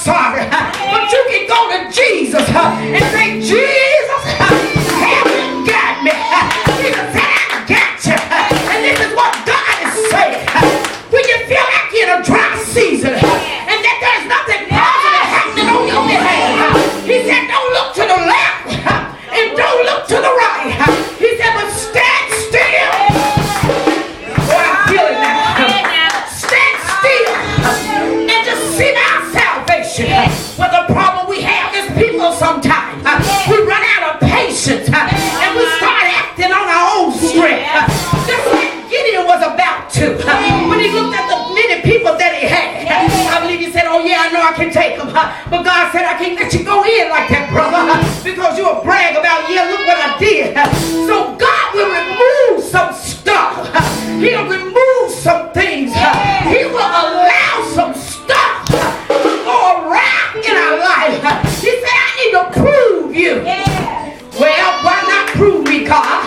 sorry. But you can go to Jesus and say, Jesus, have you got me? Jesus said, I got you. And this is what God is saying. When you feel like you're in a dry season and that there's nothing positive happening on your behalf, he said, don't look to the left and don't look to the right. He said, but stand still. Oh, I feel it now. Stand still and just see our salvation. But the problem we have is people sometimes, we run out of patience and we start acting on our own strength. Just like Gideon was about to. When he looked at the many people that he had, I believe he said, oh yeah, I know I can take them. But God said, I can't let you go in like that, brother, because you'll brag about, yeah, look what I did. So God will remove some stuff. He'll remove some things. He will allow some stuff to go around in our life. He said, I need to prove you. Well, why not prove me, God?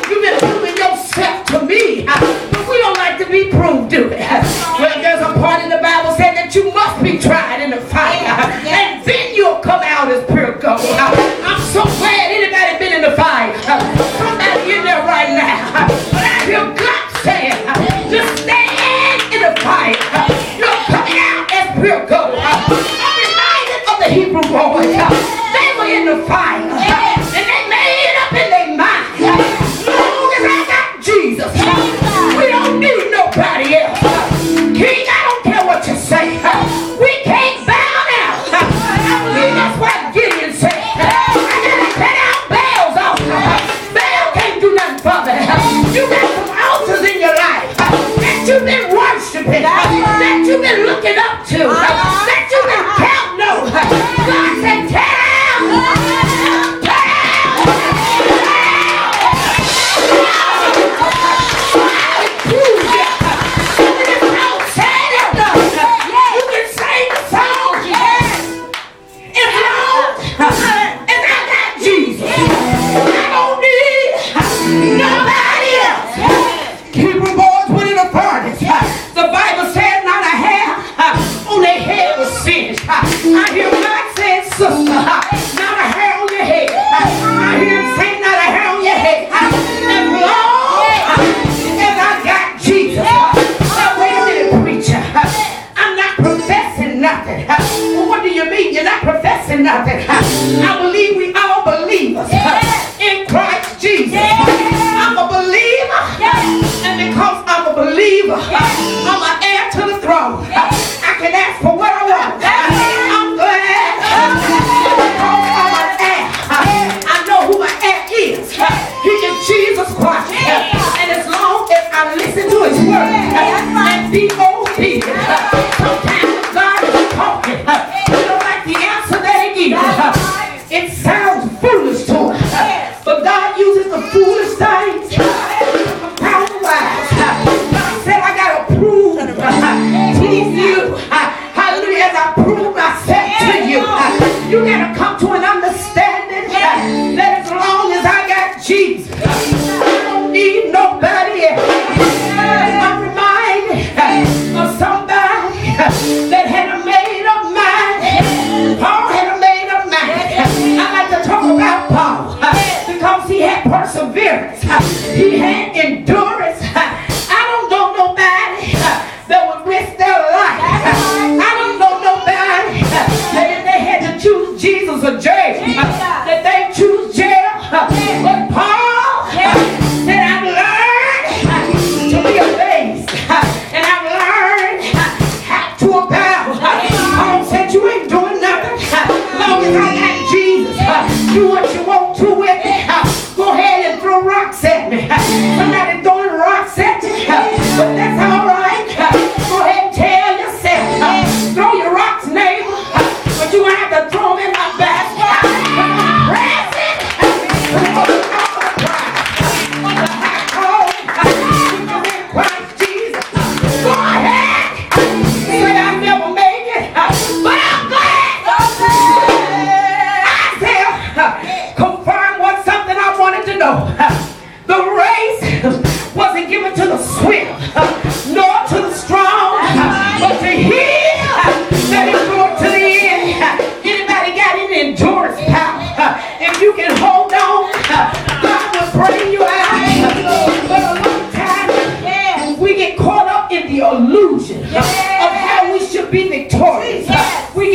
You've been proving yourself to me. But we don't like to be proved, do we? Well, there's a part in the Bible said that you must be tried in the fire. And then you'll come out as pure gold. I'm so glad anybody been in the fire. Somebody in there right now. But I hear God saying, just stand in the fire. You're coming out as pure gold. I'm reminded of the Hebrew boys. They were in the fire. And they made up in their mind. As long as I got Jesus, we don't need nobody else. King, I don't care what you say. We can't bow down. I believe that's what Gideon said. I gotta cut out Baal's altar. Baal can't do nothing for me. You got some altars in your life that you've been worshiping, that you've been looking up to, that you've been counting on. God said, tear down. I hear God saying, sister, not a hair on your head. I hear him saying, not a hair on your head. As long as I got Jesus. Now, wait a minute, preacher. I'm not professing nothing. Well, what do you mean you're not professing nothing? I believe we all believers in Christ Jesus. I'm a believer. And because I'm a believer, I'm an heir to the throne. I can ask for what I want. I'm glad because I'm an heir. I know who my heir is. He is Jesus Christ. And as long as I listen to his word and be obedient, sometimes God is talking. You don't like the answer that he gives. It sounds foolish to him. But God uses the foolish things to confound the wise. God said, I got to prove to you. Hallelujah. As I prove myself to you, you got to come to an understanding that as long as I got Jesus, I don't need nobody else. I'm reminded of somebody be victorious. Yes. We